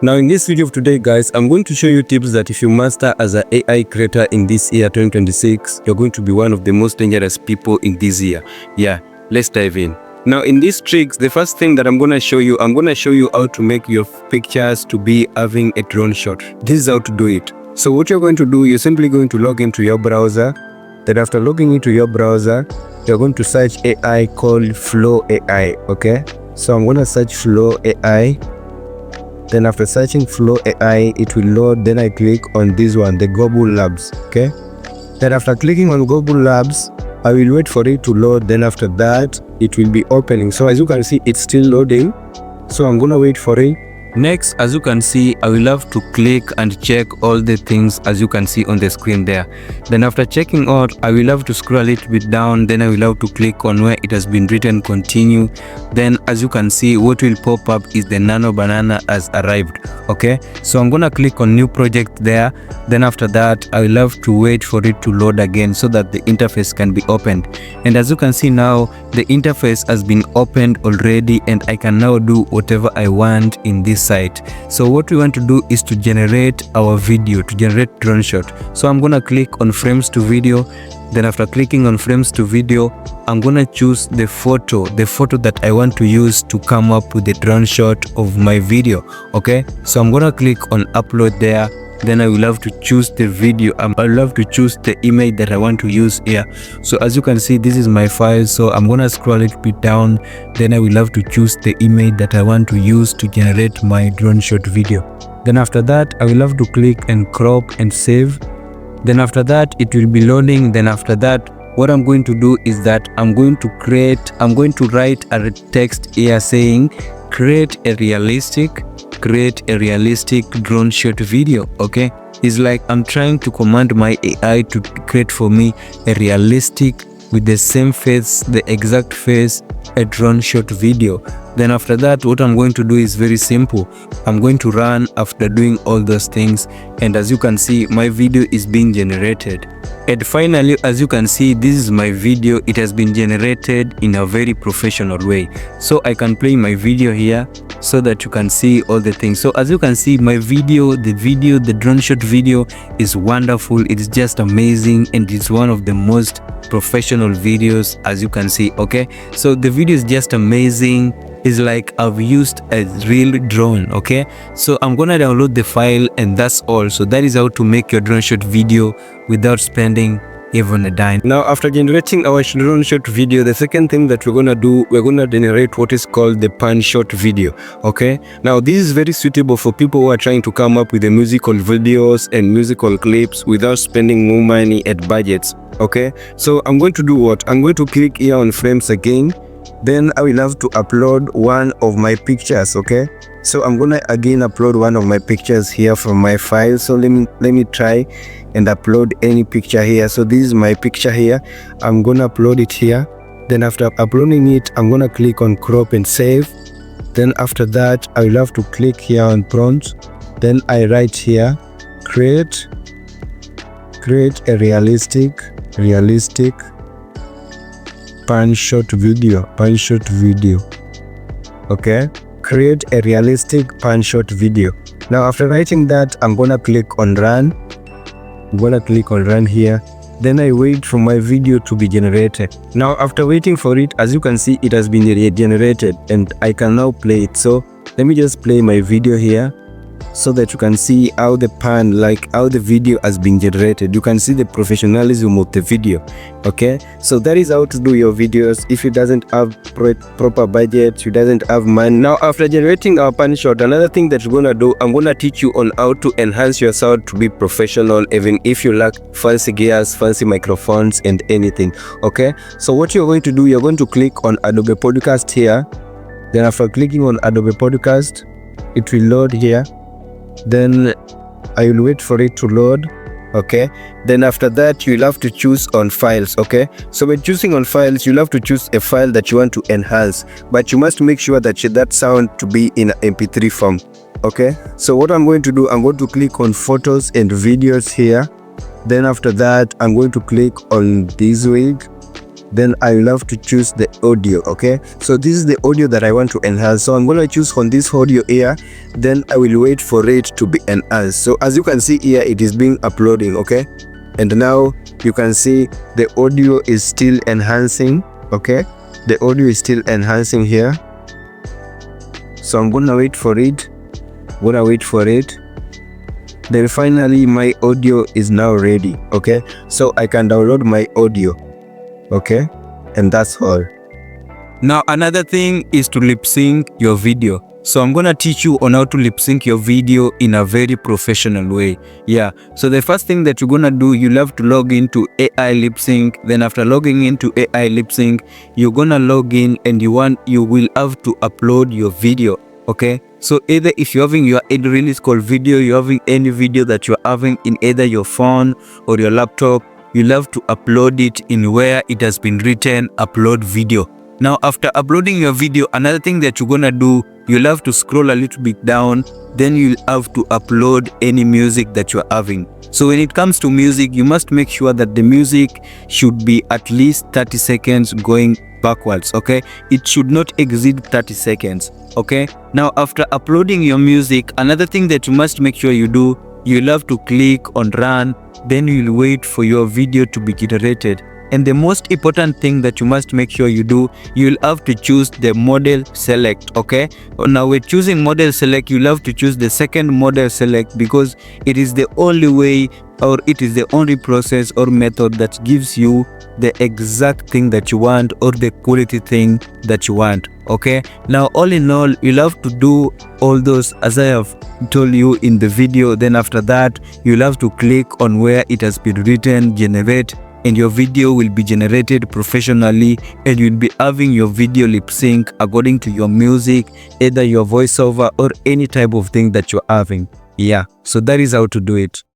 Now in this video of today guys, I'm going to show you tips that if you master as an AI creator in this year 2026, you're going to be one of the most dangerous people in this year. Yeah, let's dive in. Now in these tricks, the first thing that I'm going to show you how to make your pictures to be having a drone shot. This is how to do it. So what you're going to do, you're simply going to log into your browser. Then after logging into your browser, you're going to search AI called Flow AI, okay? So I'm going to search Flow AI. Then after searching Flow AI, it will load. Then I click on this one, the Google Labs, okay? Then after clicking on Google Labs, I will wait for it to load. Then after that, it will be opening. So as you can see, it's still loading. So I'm gonna wait for it. Next, as you can see, I will have to click and check all the things as you can see on the screen there. Then after checking out, I will have to scroll a little bit down. Then I will have to click on where it has been written continue. Then as you can see, what will pop up is the nano banana has arrived. Okay, so I'm gonna click on new project there. Then after that, I will have to wait for it to load again so that the interface can be opened. And as you can see now, the interface has been opened already and I can now do whatever I want in this site. So what we want to do is to generate our video, to generate drone shot. So I'm gonna click on frames to video. Then after clicking on frames to video, I'm gonna choose the photo that I want to use to come up with the drone shot of my video. Okay, so I'm gonna click on upload there. Then I will have to choose the video. I will have to choose the image that I want to use here. So as you can see, this is my file. So I'm gonna scroll it bit down. Then I will have to choose the image that I want to use to generate my drone shot video. Then after that, I will have to click and crop and save. Then after that, it will be loading. Then after that, what I'm going to do is that I'm going to write a text here saying create a realistic drone shot video. Okay, it's like I'm trying to command my AI to create for me a realistic, with the same face, the exact face, a drone shot video. Then after that, what I'm going to do is very simple. I'm going to run after doing all those things, and as you can see, my video is being generated. And finally, as you can see, this is my video. It has been generated in a very professional way. So I can play my video here so that you can see all the things. So as you can see, my video, the drone shot video is wonderful. It's just amazing, and it's one of the most professional videos, as you can see. Okay, so the video is just amazing. It's like I've used a real drone. Okay, so I'm gonna download the file, and that's all. So that is how to make your drone shot video without spending even a dime. Now after generating our drone shot video, the second thing that we're gonna do, we're gonna generate what is called the pan shot video. Okay, now this is very suitable for people who are trying to come up with the musical videos and musical clips without spending more money at budgets. Okay, so I'm going to do what? I'm going to click here on frames again. Then I will have to upload one of my pictures. Okay, so I'm gonna again upload one of my pictures here from my file. So let me try and upload any picture here. So this is my picture here. I'm gonna upload it here. Then after uploading it, I'm gonna click on crop and save. Then after that, I will have to click here on prompt. Then I write here create a realistic pan shot video. Okay, create a realistic pan shot video. Now after writing that, I'm gonna click on run. I'm gonna click on run here. Then I wait for my video to be generated. Now after waiting for it, as you can see, it has been generated and I can now play it. So let me just play my video here so that you can see how the video has been generated. You can see the professionalism of the video. Okay, so that is how to do your videos if you doesn't have proper budget, you doesn't have money. Now after generating our pan shot, another thing that we're gonna do, I'm gonna teach you on how to enhance your sound to be professional, even if you lack fancy gears, fancy microphones and anything. Okay, so what you're going to do, you're going to click on Adobe Podcast here. Then after clicking on Adobe Podcast, it will load here. Then I will wait for it to load. Okay, then after that, you'll have to choose on files. Okay, so when choosing on files, you'll have to choose a file that you want to enhance, but you must make sure that that sound to be in MP3 form. Okay, so what I'm going to do, I'm going to click on photos and videos here. Then after that, I'm going to click on this wig. then I will have to choose the audio. Okay, so this is the audio that I want to enhance, so I'm gonna choose on this audio here, then I will wait for it to be enhanced. So as you can see here, it is being uploading. Okay, and now you can see the audio is still enhancing. Okay, the audio is still enhancing here, so I'm gonna wait for it. Then finally my audio is now ready. Okay, so I can download my audio. Okay, and that's all. Now another thing is to lip sync your video. So I'm gonna teach you on how to lip sync your video in a very professional way. Yeah, so the first thing that you're gonna do, you'll have to log into AI lip sync. Then after logging into AI lip sync, you're gonna log in and you will have to upload your video. Okay, so either if you're having your release call video, you're having any video that you're having in either your phone or your laptop, you'll have to upload it in where it has been written upload video. Now after uploading your video, another thing that you're gonna do, you'll have to scroll a little bit down, then you'll have to upload any music that you're having. So when it comes to music, you must make sure that the music should be at least 30 seconds going backwards. Okay, it should not exceed 30 seconds. Okay, now after uploading your music, another thing that you must make sure you do, you'll have to click on run, then you'll wait for your video to be generated. And the most important thing that you must make sure you do, you'll have to choose the model select. Okay, now we're choosing model select, you'll have to choose the second model select, because it is the only way, or it is the only process or method that gives you the exact thing that you want, or the quality thing that you want. Okay, now all in all, you'll have to do all those as I have told you in the video. Then after that, you'll have to click on where it has been written generate, and your video will be generated professionally, and you'll be having your video lip sync according to your music, either your voiceover or any type of thing that you're having. Yeah, so that is how to do it.